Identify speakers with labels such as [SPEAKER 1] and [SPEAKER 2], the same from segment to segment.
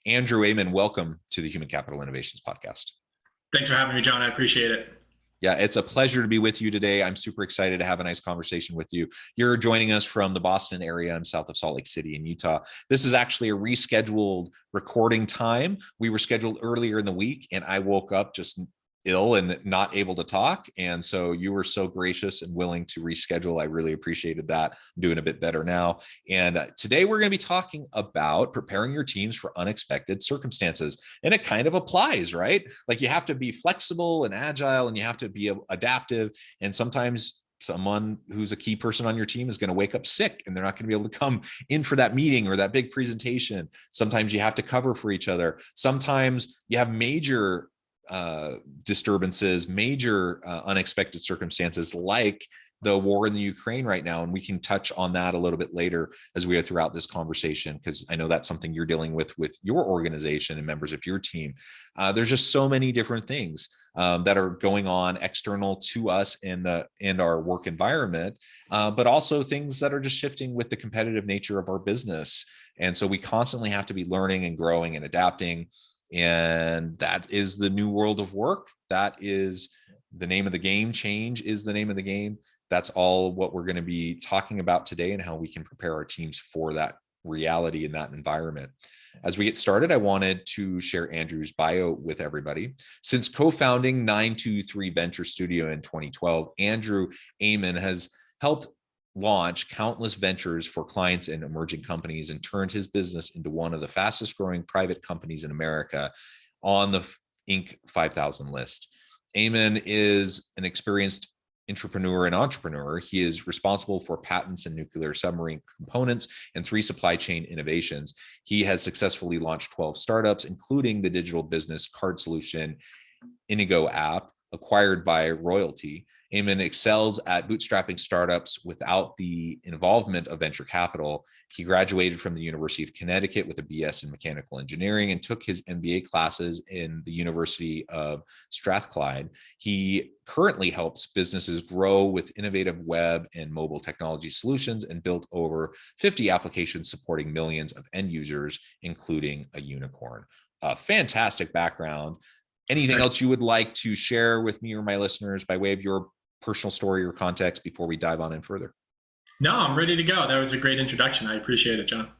[SPEAKER 1] Andrew, Amann, welcome to the Human Capital Innovations Podcast.
[SPEAKER 2] Thanks for having me, John. I appreciate it.
[SPEAKER 1] Yeah, it's a pleasure to be with you today. I'm super excited to have a nice conversation with you. You're joining us from the Boston area. I'm south of Salt Lake City in Utah. This is actually a rescheduled recording time. We were scheduled earlier in the week and I woke up just ill and not able to talk. And so you were so gracious and willing to reschedule. I really appreciated that. I'm doing a bit better now. And today we're going to be talking about preparing your teams for unexpected circumstances. And it kind of applies, right? Like you have to be flexible and agile and you have to be adaptive. And sometimes someone who's a key person on your team is going to wake up sick and they're not going to be able to come in for that meeting or that big presentation. Sometimes you have to cover for each other. Sometimes you have major disturbances, major unexpected circumstances like the war in the Ukraine right now. And we can touch on that a little bit later as we go throughout this conversation, because I know that's something you're dealing with your organization and members of your team. There's just so many different things that are going on external to us in our work environment, but also things that are just shifting with the competitive nature of our business. And so we constantly have to be learning and growing and adapting. And that is the new world of work. That is the name of the game. Change is the name of the game. That's all what we're going to be talking about today and how we can prepare our teams for that reality in that environment. As we get started, I wanted to share Andrew's bio with everybody. Since co-founding 923 Venture Studio in 2012, Andrew Amann has helped launch countless ventures for clients and emerging companies and turned his business into one of the fastest growing private companies in America on the Inc. 5000 list. Amann is an experienced entrepreneur and entrepreneur. He is responsible for patents and nuclear submarine components and 3 supply chain innovations. He has successfully launched 12 startups, including the digital business card solution Indigo app, acquired by Royalty. Amann excels at bootstrapping startups without the involvement of venture capital. He graduated from the University of Connecticut with a BS in mechanical engineering and took his MBA classes in the University of Strathclyde. He currently helps businesses grow with innovative web and mobile technology solutions and built over 50 applications supporting millions of end users, including a unicorn. A fantastic background. Anything else you would like to share with me or my listeners by way of your personal story or context before we dive on in further?
[SPEAKER 2] No, I'm ready to go. That was a great introduction. I appreciate it, John.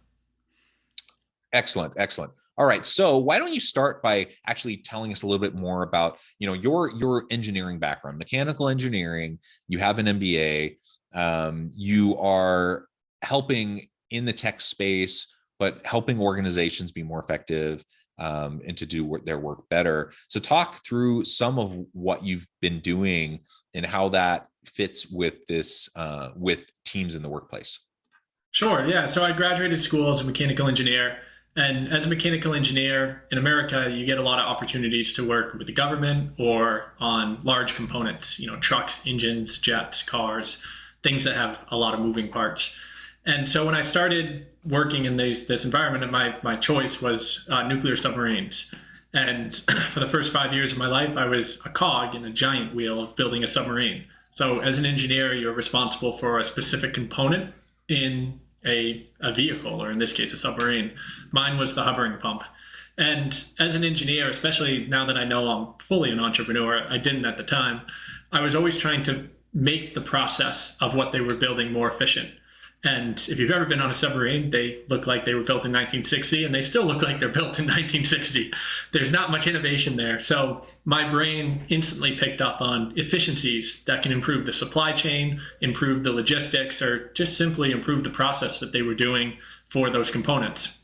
[SPEAKER 1] Excellent. Excellent. All right. So why don't you start by actually telling us a little bit more about, your engineering background, mechanical engineering. You have an MBA. You are helping in the tech space, but helping organizations be more effective and to do their work better. So talk through some of what you've been doing and how that fits with this, with teams in the workplace.
[SPEAKER 2] Sure. Yeah. So I graduated school as a mechanical engineer. And as a mechanical engineer in America, you get a lot of opportunities to work with the government or on large components, trucks, engines, jets, cars, things that have a lot of moving parts. And so when I started working in this environment, my choice was nuclear submarines. And for the first 5 years of my life, I was a cog in a giant wheel of building a submarine. So as an engineer, you're responsible for a specific component in a vehicle, or in this case, a submarine. Mine was the hovering pump. And as an engineer, especially now that I know I'm fully an entrepreneur, I didn't at the time, I was always trying to make the process of what they were building more efficient. And if you've ever been on a submarine, they look like they were built in 1960, and they still look like they're built in 1960. There's not much innovation there. So my brain instantly picked up on efficiencies that can improve the supply chain, improve the logistics, or just simply improve the process that they were doing for those components.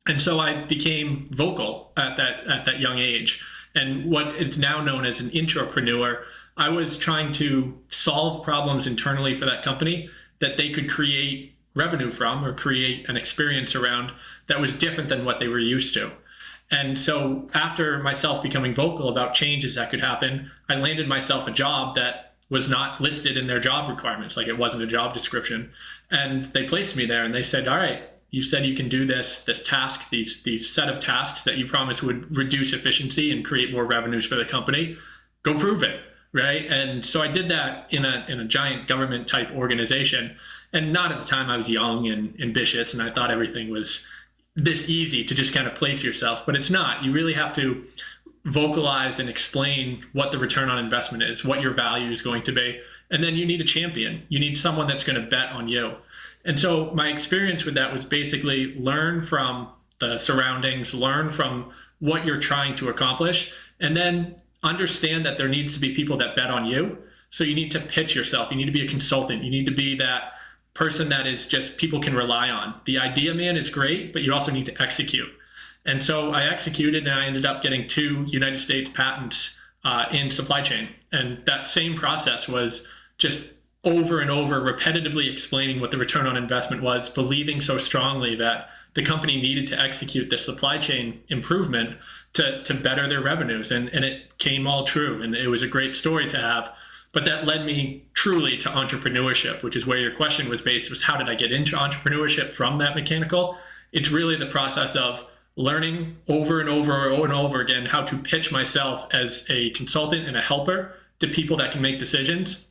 [SPEAKER 2] And so I became vocal at that young age. And what is now known as an intrapreneur, I was trying to solve problems internally for that company that they could create revenue from or create an experience around that was different than what they were used to. And so after myself becoming vocal about changes that could happen, I landed myself a job that was not listed in their job requirements, like it wasn't a job description. And they placed me there and they said, all right, you said you can do this task, these set of tasks that you promised would reduce efficiency and create more revenues for the company. Go prove it. Right. And so I did that in a giant government type organization. And not at the time, I was young and ambitious, and I thought everything was this easy to just kind of place yourself, but it's not. You really have to vocalize and explain what the return on investment is, what your value is going to be. And then you need a champion. You need someone that's going to bet on you. And so my experience with that was basically learn from the surroundings, learn from what you're trying to accomplish, and then understand that there needs to be people that bet on you. So you need to pitch yourself. You need to be a consultant. You need to be that person that is just people can rely on. The idea man is great, but you also need to execute. And so I executed, and I ended up getting 2 United States patents in supply chain. And that same process was just over and over, repetitively explaining what the return on investment was, believing so strongly that the company needed to execute the supply chain improvement to better their revenues. And it came all true. And it was a great story to have. But that led me truly to entrepreneurship, which is where your question was based, was how did I get into entrepreneurship from that mechanical? It's really the process of learning over and over again how to pitch myself as a consultant and a helper to people that can make decisions,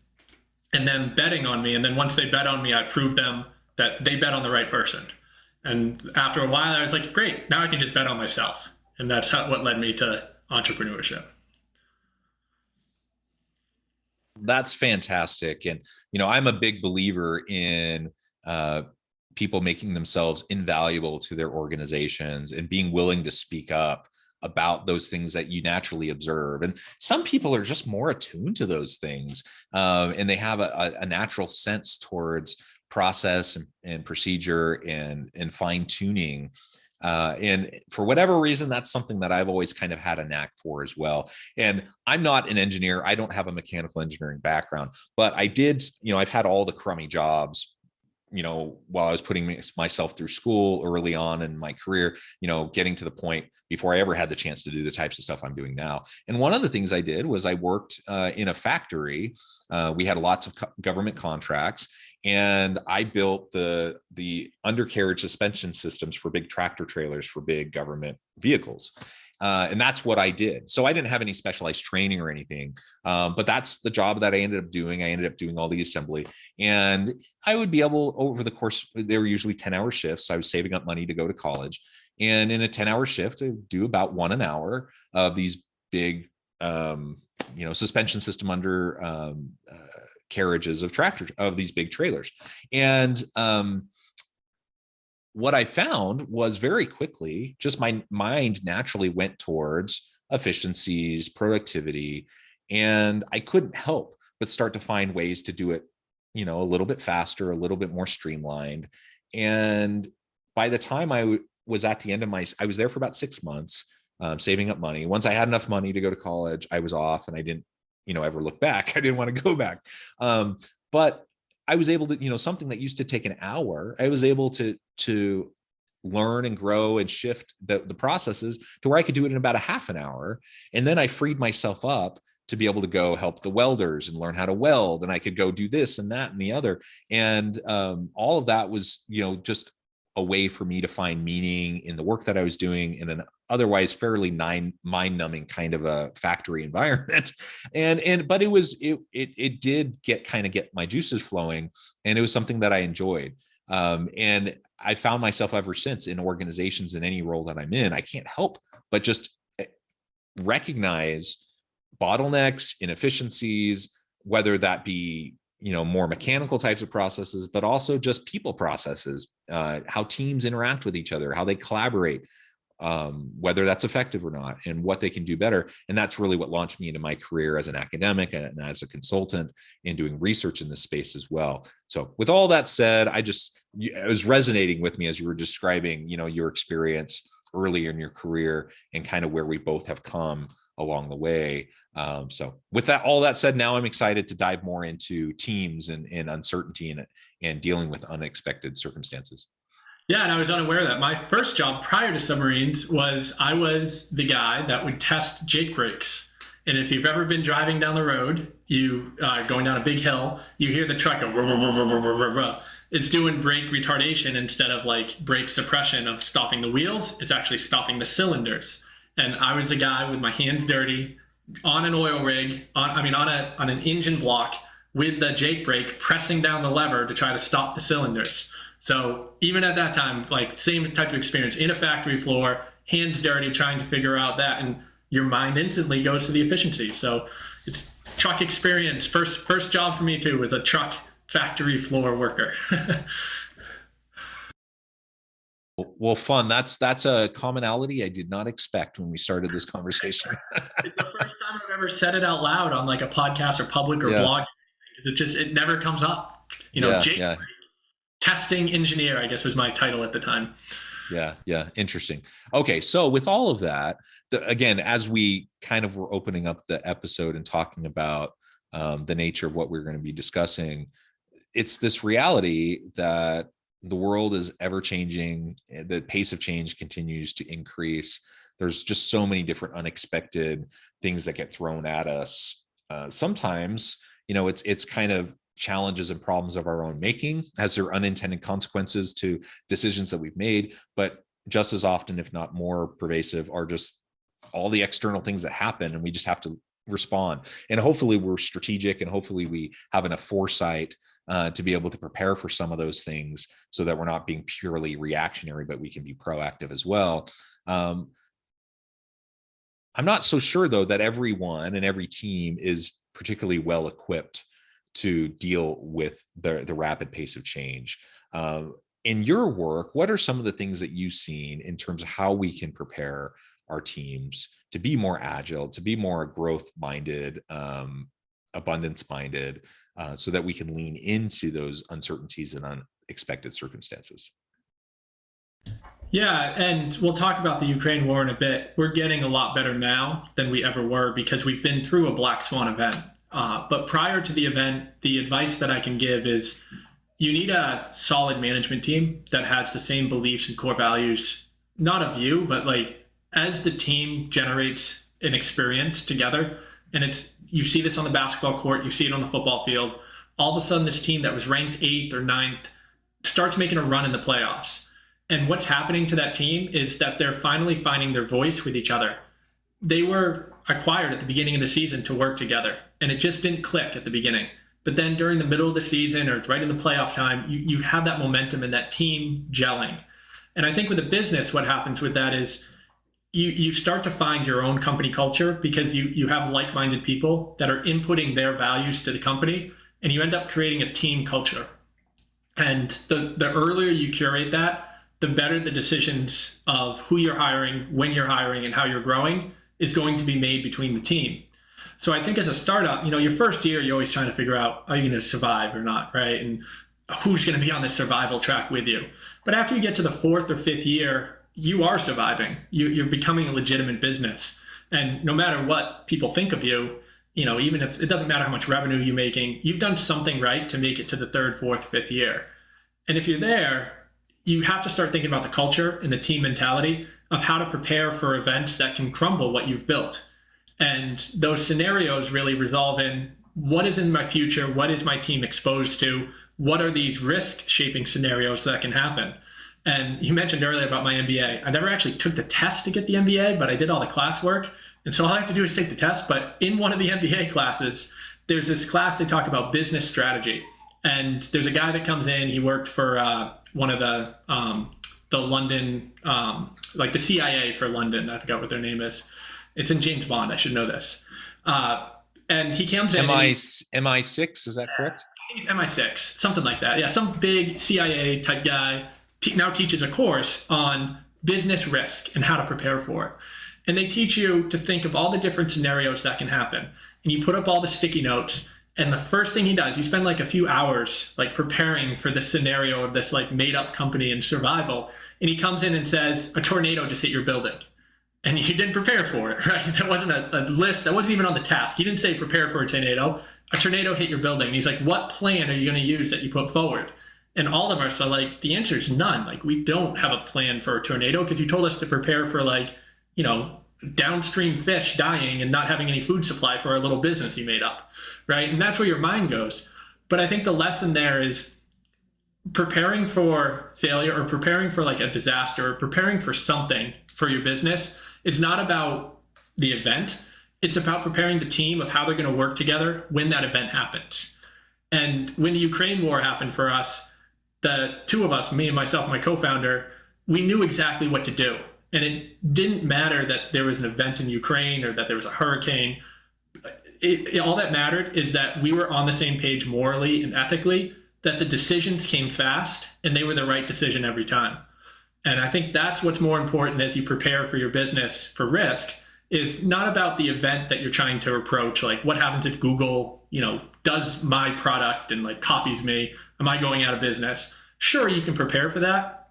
[SPEAKER 2] and then betting on me. And then once they bet on me, I proved them that they bet on the right person. And after a while, I was like, great, now I can just bet on myself. And that's what led me to entrepreneurship.
[SPEAKER 1] That's fantastic. And, I'm a big believer in people making themselves invaluable to their organizations and being willing to speak up about those things that you naturally observe. And some people are just more attuned to those things, and they have a natural sense towards process and procedure and fine tuning. And for whatever reason, that's something that I've always kind of had a knack for as well. And I'm not an engineer. I don't have a mechanical engineering background, but I did, I've had all the crummy jobs, while I was putting myself through school early on in my career, getting to the point before I ever had the chance to do the types of stuff I'm doing now. And one of the things I did was I worked in a factory. We had lots of government contracts, and I built the undercarriage suspension systems for big tractor trailers for big government vehicles. And that's what I did. So I didn't have any specialized training or anything, but that's the job that I ended up doing. I ended up doing all the assembly, and I would be able, over the course, they were usually 10-hour shifts. So I was saving up money to go to college. And in a 10-hour shift, I would do about 1 hour of these big, suspension system under carriages of these big trailers. And what I found was very quickly, just my mind naturally went towards efficiencies, productivity, and I couldn't help but start to find ways to do it, a little bit faster, a little bit more streamlined. And by the time I was at the end of I was there for about 6 months, saving up money. Once I had enough money to go to college, I was off, and I didn't, ever look back. I didn't want to go back. But I was able to, something that used to take an hour, I was able to learn and grow and shift the processes to where I could do it in about a half an hour. And then I freed myself up to be able to go help the welders and learn how to weld. And I could go do this and that and the other. And all of that was, just a way for me to find meaning in the work that I was doing in an otherwise fairly mind-numbing kind of a factory environment. But it did get my juices flowing, and it was something that I enjoyed. And I found myself ever since in organizations, in any role that I'm in, I can't help but just recognize bottlenecks, inefficiencies, whether that be more mechanical types of processes, but also just people processes, how teams interact with each other, how they collaborate, whether that's effective or not, and what they can do better. And that's really what launched me into my career as an academic and as a consultant in doing research in this space as well. So with all that said, it was resonating with me as you were describing, your experience earlier in your career and kind of where we both have come along the way. So with all that said, now I'm excited to dive more into teams and uncertainty and dealing with unexpected circumstances.
[SPEAKER 2] Yeah, and I was unaware of that. My first job prior to submarines was I was the guy that would test Jake brakes. And if you've ever been driving down the road, you going down a big hill, you hear the truck go, ruh, ruh, ruh, ruh, ruh, ruh, ruh. It's doing brake retardation instead of like brake suppression of stopping the wheels. It's actually stopping the cylinders. And I was the guy with my hands dirty on an oil rig, on an engine block with the Jake brake, pressing down the lever to try to stop the cylinders. So even at that time, like same type of experience in a factory floor, hands dirty, trying to figure out that, and your mind instantly goes to the efficiency. So it's truck experience. First job for me too was a truck factory floor worker.
[SPEAKER 1] Well, fun. That's a commonality I did not expect when we started this conversation.
[SPEAKER 2] It's the first time I've ever said it out loud on like a podcast or public or blog. It never comes up. Jake, testing engineer, I guess was my title at the time.
[SPEAKER 1] Yeah. Interesting. Okay. So with all of that, again, as we kind of were opening up the episode and talking about the nature of what we're going to be discussing, it's this reality that the world is ever changing. The pace of change continues to increase. There's just so many different unexpected things that get thrown at us. Sometimes, it's kind of challenges and problems of our own making, as there are unintended consequences to decisions that we've made. But just as often, if not more pervasive, are just all the external things that happen, and we just have to respond. And hopefully we're strategic, and hopefully we have enough foresight to be able to prepare for some of those things, so that we're not being purely reactionary, but we can be proactive as well. I'm not so sure, though, that everyone and every team is particularly well equipped to deal with the rapid pace of change. In your work, what are some of the things that you've seen in terms of how we can prepare our teams to be more agile, to be more growth-minded, abundance-minded, so that we can lean into those uncertainties and unexpected circumstances?
[SPEAKER 2] Yeah, and we'll talk about the Ukraine war in a bit. We're getting a lot better now than we ever were, because we've been through a black swan event. But prior to the event, the advice that I can give is you need a solid management team that has the same beliefs and core values, not of you, but like as the team generates an experience together. And you see this on the basketball court, you see it on the football field. All of a sudden, this team that was ranked 8th or 9th starts making a run in the playoffs. And what's happening to that team is that they're finally finding their voice with each other. They were acquired at the beginning of the season to work together, and it just didn't click at the beginning. But then during the middle of the season, or right in the playoff time, you have that momentum and that team gelling. And I think with a business, what happens with that is you start to find your own company culture, because you have like-minded people that are inputting their values to the company, and you end up creating a team culture. And the earlier you curate that, the better the decisions of who you're hiring, when you're hiring, and how you're growing is going to be made between the team. So I think as a startup, your first year, you're always trying to figure out, are you going to survive or not, right? And who's going to be on the survival track with you? But after you get to the 4th or 5th year, you are surviving. You're becoming a legitimate business. And no matter what people think of you, even if it doesn't matter how much revenue you're making, you've done something right to make it to the 3rd, 4th, 5th year. And if you're there, you have to start thinking about the culture and the team mentality of how to prepare for events that can crumble what you've built. And those scenarios really resolve in what is in my future, what is my team exposed to, what are these risk-shaping scenarios that can happen. And you mentioned earlier about my MBA. I never actually took the test to get the MBA, but I did all the classwork. And so all I have to do is take the test. But in one of the MBA classes, there's this class they talk about business strategy. And there's a guy that comes in, he worked for one of the London, like the CIA for London. I forgot what their name is. It's in James Bond. I should know this. And he comes in.
[SPEAKER 1] MI6, is that correct?
[SPEAKER 2] I think it's MI6, something like that. Yeah, some big CIA type guy now teaches a course on business risk and how to prepare for it. And they teach you to think of all the different scenarios that can happen. And you put up all the sticky notes. And the first thing he does, you spend like a few hours like preparing for the scenario of this like made up company and survival. And he comes in and says, a tornado just hit your building. And you didn't prepare for it, right? That wasn't a list. That wasn't even on the task. He didn't say prepare for a tornado. A tornado hit your building. And he's like, what plan are you going to use that you put forward? And all of us are like, the answer is none. Like, we don't have a plan for a tornado because you told us to prepare for like, downstream fish dying and not having any food supply for our little business you made up, right? And that's where your mind goes. But I think the lesson there is preparing for failure, or preparing for like a disaster, or preparing for something for your business. It's not about the event. It's about preparing the team of how they're going to work together when that event happens. And when the Ukraine war happened for us, the two of us, me and myself, my co-founder, we knew exactly what to do. And it didn't matter that there was an event in Ukraine or that there was a hurricane. All that mattered is that we were on the same page morally and ethically, that the decisions came fast and they were the right decision every time. And I think that's what's more important as you prepare for your business for risk, is not about the event that you're trying to approach. Like, what happens if Google, does my product and like copies me? Am I going out of business? Sure, you can prepare for that,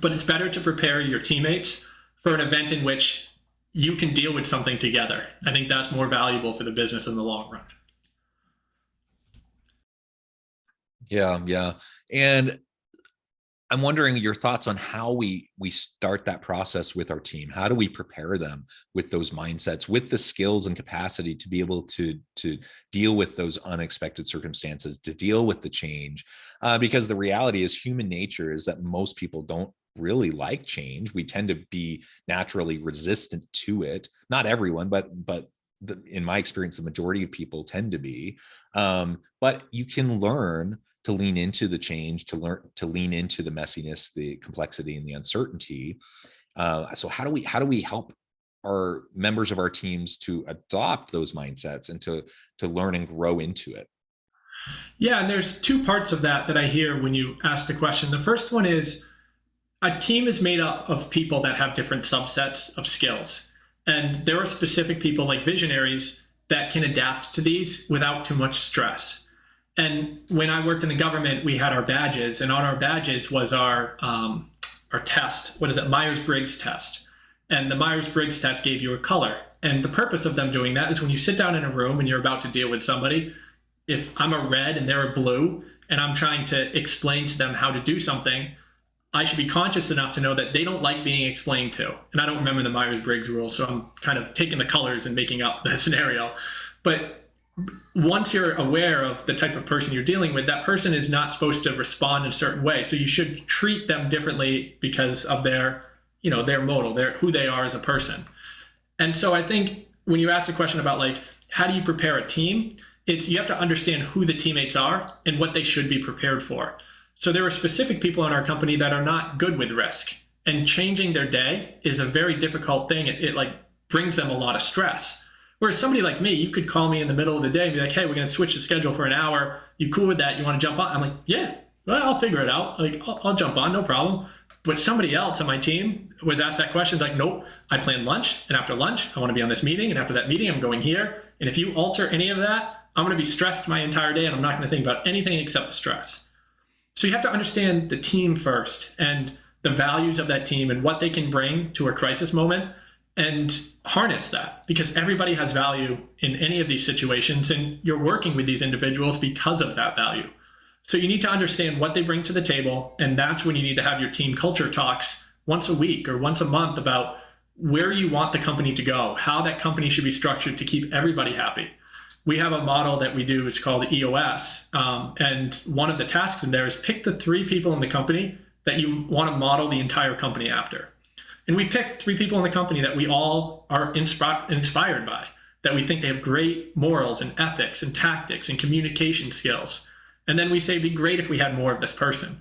[SPEAKER 2] but it's better to prepare your teammates for an event in which you can deal with something together. I think that's more valuable for the business in the long run.
[SPEAKER 1] Yeah. And I'm wondering your thoughts on how we start that process with our team. How do we prepare them with those mindsets, with the skills and capacity to be able to deal with those unexpected circumstances, to deal with the change? Because the reality is, human nature is that most people don't really like change. We tend to be naturally resistant to it. Not everyone, but in my experience, the majority of people tend to be. But you can learn to lean into the change, to lean into the messiness, the complexity, and the uncertainty. So how do we help our members of our teams to adopt those mindsets and to learn and grow into it?
[SPEAKER 2] Yeah, and there's two parts of that I hear when you ask the question. The first one is, a team is made up of people that have different subsets of skills. And there are specific people, like visionaries, that can adapt to these without too much stress. And when I worked in the government, we had our badges, and on our badges was our test. What is it? Myers-Briggs test. And the Myers-Briggs test gave you a color. And the purpose of them doing that is when you sit down in a room and you're about to deal with somebody, if I'm a red and they're a blue, and I'm trying to explain to them how to do something, I should be conscious enough to know that they don't like being explained to. And I don't remember the Myers-Briggs rules, so I'm kind of taking the colors and making up the scenario. But once you're aware of the type of person you're dealing with, that person is not supposed to respond in a certain way. So you should treat them differently because of their modal, who they are as a person. And so I think when you ask a question about like, how do you prepare a team? You have to understand who the teammates are and what they should be prepared for. So there are specific people in our company that are not good with risk, and changing their day is a very difficult thing. It like brings them a lot of stress. Whereas somebody like me, you could call me in the middle of the day and be like, hey, we're going to switch the schedule for an hour. You cool with that? You want to jump on? I'm like, yeah, well, I'll figure it out. Like, I'll jump on, no problem. But somebody else on my team was asked that question, like, nope, I plan lunch. And after lunch, I want to be on this meeting. And after that meeting, I'm going here. And if you alter any of that, I'm going to be stressed my entire day. And I'm not going to think about anything except the stress. So you have to understand the team first and the values of that team and what they can bring to a crisis moment, and harness that, because everybody has value in any of these situations, and you're working with these individuals because of that value. So you need to understand what they bring to the table, and that's when you need to have your team culture talks once a week or once a month about where you want the company to go, how that company should be structured to keep everybody happy. We have a model that we do, it's called EOS, and one of the tasks in there is pick the 3 people in the company that you want to model the entire company after. And we picked 3 people in the company that we all are inspired by, that we think they have great morals and ethics and tactics and communication skills. And then we say, it'd be great if we had more of this person.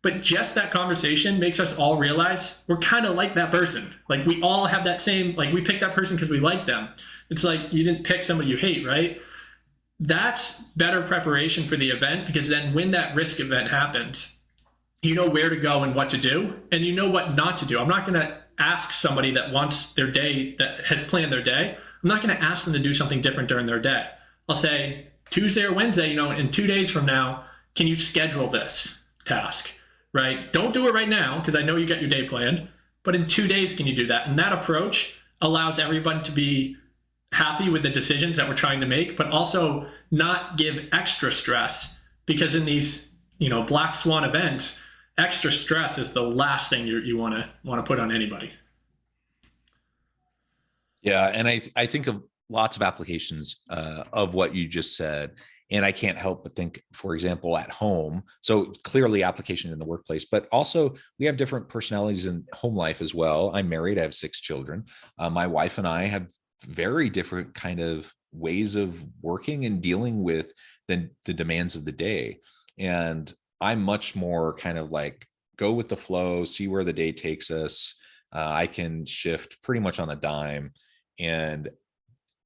[SPEAKER 2] But just that conversation makes us all realize we're kind of like that person. Like, we all have that same, like, we picked that person because we like them. It's like, you didn't pick somebody you hate, right? That's better preparation for the event, because then when that risk event happens, you know where to go and what to do, and you know what not to do. I'm not going to ask somebody that wants their day, that has planned their day, I'm not going to ask them to do something different during their day. I'll say, Tuesday or Wednesday, in 2 days from now, can you schedule this task, right? Don't do it right now, because I know you got your day planned, but in 2 days, can you do that? And that approach allows everyone to be happy with the decisions that we're trying to make, but also not give extra stress, because in these, black swan events, extra stress is the last thing you want to put on anybody.
[SPEAKER 1] Yeah, and I think of lots of applications of what you just said, and I can't help but think, for example, at home. So clearly, application in the workplace, but also we have different personalities in home life as well. I'm married; I have 6 children. My wife and I have very different kind of ways of working and dealing with the demands of the day. And I'm much more kind of like go with the flow, see where the day takes us. I can shift pretty much on a dime, and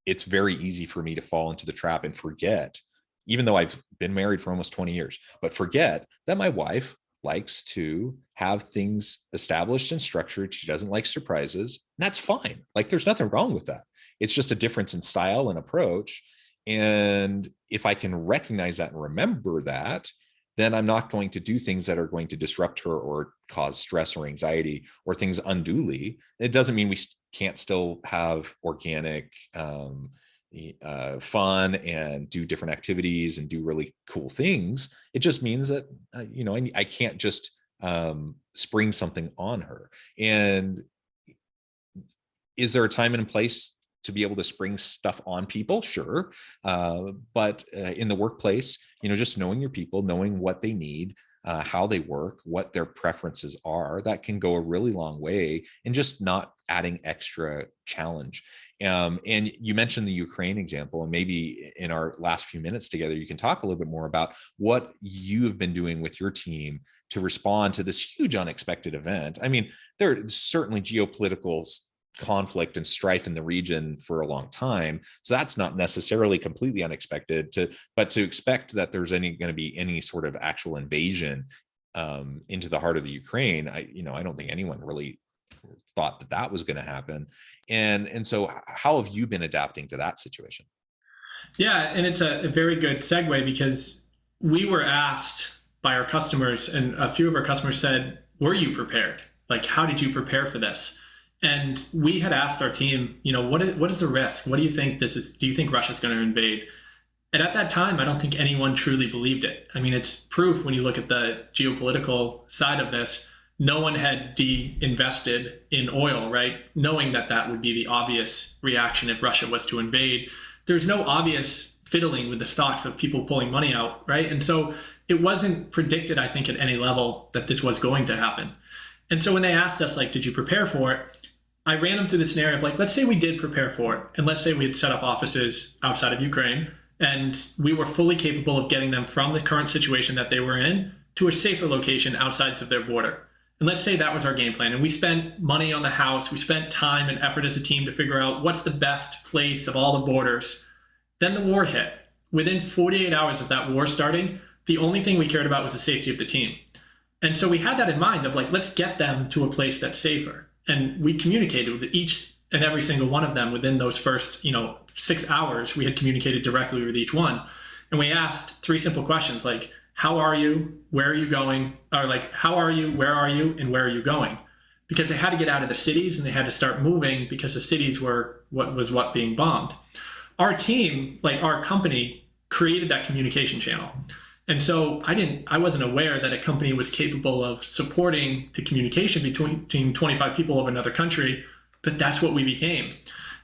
[SPEAKER 1] it's very easy for me to fall into the trap and forget, even though I've been married for almost 20 years, but forget that my wife likes to have things established and structured. She doesn't like surprises. And that's fine. Like, there's nothing wrong with that. It's just a difference in style and approach. And if I can recognize that and remember that, then I'm not going to do things that are going to disrupt her or cause stress or anxiety or things unduly. It doesn't mean we can't still have organic fun and do different activities and do really cool things. It just means that, I can't just spring something on her. And is there a time and a place to be able to spring stuff on people? Sure. But in the workplace, just knowing your people, knowing what they need, how they work, what their preferences are, that can go a really long way, and just not adding extra challenge. And you mentioned the Ukraine example, and maybe in our last few minutes together, you can talk a little bit more about what you have been doing with your team to respond to this huge unexpected event. I mean, there's certainly geopolitical conflict and strife in the region for a long time, so that's not necessarily completely unexpected. But to expect that there's going to be any sort of actual invasion into the heart of the Ukraine, I don't think anyone really thought that was going to happen. And so, how have you been adapting to that situation?
[SPEAKER 2] Yeah, and it's a very good segue, because we were asked by our customers, and a few of our customers said, "Were you prepared? Like, how did you prepare for this?" And we had asked our team, what is the risk? What do you think this is? Do you think Russia's going to invade? And at that time, I don't think anyone truly believed it. I mean, it's proof when you look at the geopolitical side of this. No one had de-invested in oil, right? Knowing that would be the obvious reaction if Russia was to invade. There's no obvious fiddling with the stocks of people pulling money out, right? And so it wasn't predicted, I think, at any level that this was going to happen. And so when they asked us, like, did you prepare for it? I ran them through the scenario of, like, let's say we did prepare for it. And let's say we had set up offices outside of Ukraine, and we were fully capable of getting them from the current situation that they were in to a safer location outside of their border. And let's say that was our game plan. And we spent money on the house. We spent time and effort as a team to figure out what's the best place of all the borders. Then the war hit. Within 48 hours of that war starting, the only thing we cared about was the safety of the team. And so we had that in mind of, like, let's get them to a place that's safer. And we communicated with each and every single one of them within those first, 6 hours. We had communicated directly with each one. And we asked 3 simple questions, like, how are you? Where are you going? Or, like, how are you? Where are you? And where are you going? Because they had to get out of the cities, and they had to start moving because the cities were what being bombed. Our team, like our company, created that communication channel. And so I wasn't aware that a company was capable of supporting the communication between 25 people of another country, but that's what we became.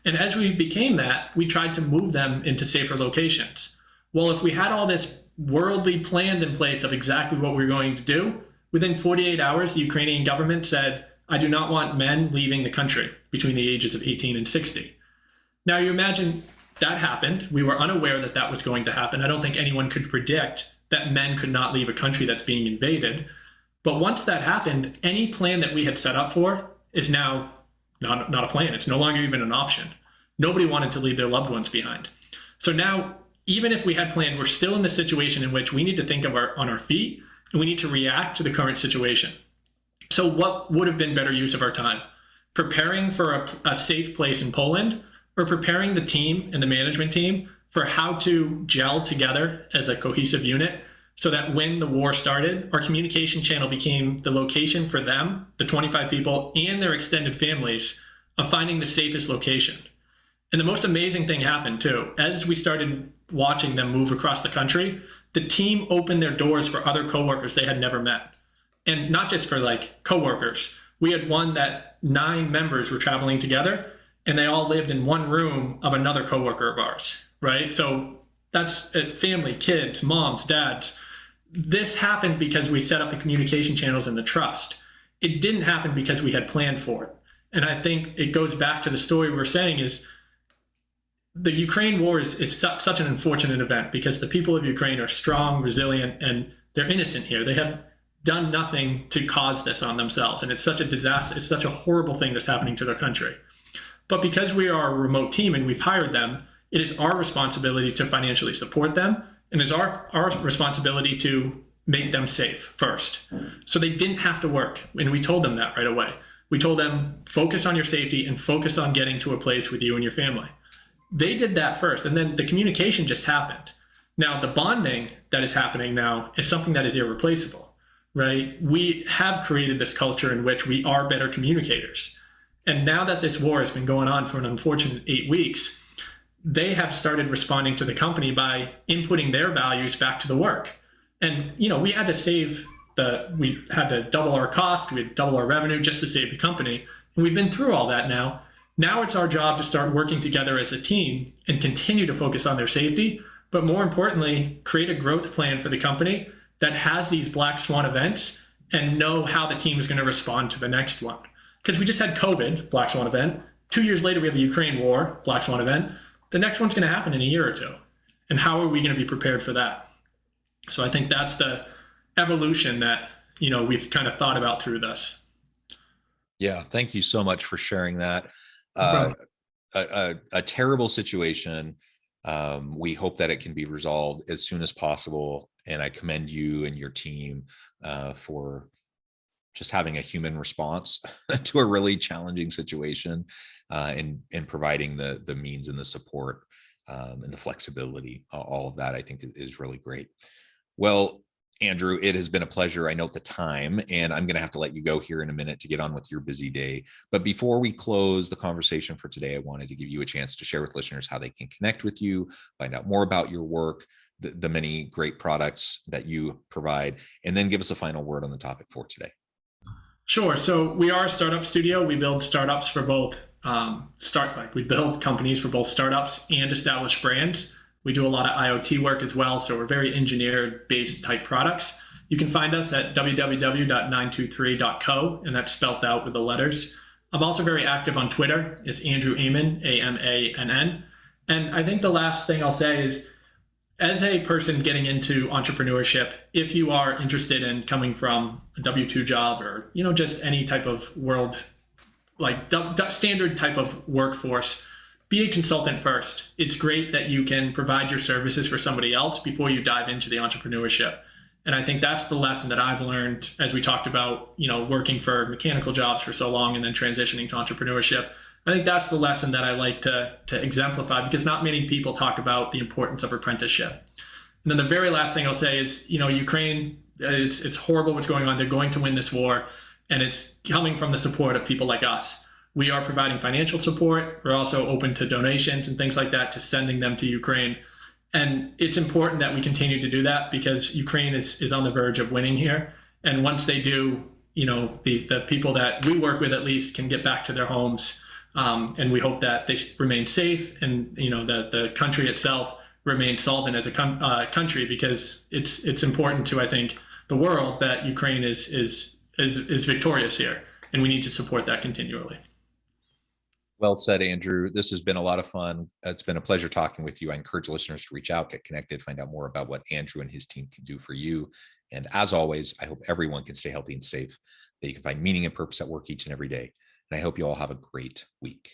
[SPEAKER 2] And as we became that, we tried to move them into safer locations. Well, if we had all this worldly planned in place of exactly what we were going to do, within 48 hours, the Ukrainian government said, I do not want men leaving the country between the ages of 18 and 60. Now you imagine that happened. We were unaware that was going to happen. I don't think anyone could predict that men could not leave a country that's being invaded. But once that happened, any plan that we had set up for is now not a plan. It's no longer even an option. Nobody wanted to leave their loved ones behind. So now, even if we had planned, we're still in the situation in which we need to think on our feet, and we need to react to the current situation. So what would have been better use of our time? Preparing for a safe place in Poland, or preparing the team and the management team for how to gel together as a cohesive unit, so that when the war started, our communication channel became the location for them, the 25 people, and their extended families, of finding the safest location. And the most amazing thing happened too. As we started watching them move across the country, the team opened their doors for other coworkers they had never met. And not just for like coworkers. We had one that 9 members were traveling together, and they all lived in one room of another coworker of ours, right? So that's family, kids, moms, dads. This happened because we set up the communication channels and the trust. It didn't happen because we had planned for it. And I think it goes back to the story we're saying is the Ukraine war is such an unfortunate event, because the people of Ukraine are strong, resilient, and They're innocent here. They have done nothing to cause this on themselves. And it's such a disaster. It's such a horrible thing that's happening to their country. But because we are a remote team and we've hired them, it is our responsibility to financially support them. And it's our responsibility to make them safe first. So they didn't have to work. And we told them that right away. We told them, focus on your safety and focus on getting to a place with you and your family. They did that first. And then the communication just happened. Now, the bonding that is happening now is something that is irreplaceable, right? We have created this culture in which we are better communicators. And now that this war has been going on for an unfortunate 8 weeks, they have started responding to the company by inputting their values back to the work. And, we had to double our cost, we had to double our revenue just to save the company. And we've been through all that now. Now it's our job to start working together as a team and continue to focus on their safety, but more importantly, create a growth plan for the company that has these black swan events and know how the team is going to respond to the next one. Because we just had COVID, black swan event. 2 years later, we have a Ukraine war, black swan event. The next one's going to happen in a year or two. And how are we going to be prepared for that? So I think that's the evolution that, we've kind of thought about through this.
[SPEAKER 1] Yeah. Thank you so much for sharing that. A terrible situation. We hope that it can be resolved as soon as possible. And I commend you and your team for just having a human response to a really challenging situation, and providing the means and the support and the flexibility. All of that I think is really great. Well, Andrew, it has been a pleasure. I note the time, and I'm going to have to let you go here in a minute to get on with your busy day. But before we close the conversation for today, I wanted to give you a chance to share with listeners how they can connect with you, find out more about your work, the many great products that you provide, and then give us a final word on the topic for today.
[SPEAKER 2] Sure. So we are a startup studio. We build startups for both we build companies for both startups and established brands. We do a lot of IoT work as well, so we're very engineered-based type products. You can find us at www.923.co, and that's spelled out with the letters. I'm also very active on Twitter. It's Andrew Amann, Amann. And I think the last thing I'll say is, as a person getting into entrepreneurship, if you are interested in coming from a W-2 job or, just any type of world, like standard type of workforce, be a consultant first. It's great that you can provide your services for somebody else before you dive into the entrepreneurship. And I think that's the lesson that I've learned as we talked about, working for mechanical jobs for so long and then transitioning to entrepreneurship. I think that's the lesson that I like to exemplify, because not many people talk about the importance of apprenticeship. And then the very last thing I'll say is, Ukraine, it's horrible what's going on. They're going to win this war, and it's coming from the support of people like us. We are providing financial support. We're also open to donations and things like that, to sending them to Ukraine. And it's important that we continue to do that, because Ukraine is on the verge of winning here. And once they do, the people that we work with at least can get back to their homes. And we hope that they remain safe, and that the country itself remains solvent as a country, because it's important to, I think, the world that Ukraine is victorious here, and we need to support that continually.
[SPEAKER 1] Well said, Andrew. This has been a lot of fun. It's been a pleasure talking with you. I encourage listeners to reach out, get connected, find out more about what Andrew and his team can do for you. And as always, I hope everyone can stay healthy and safe, that you can find meaning and purpose at work each and every day. And I hope you all have a great week.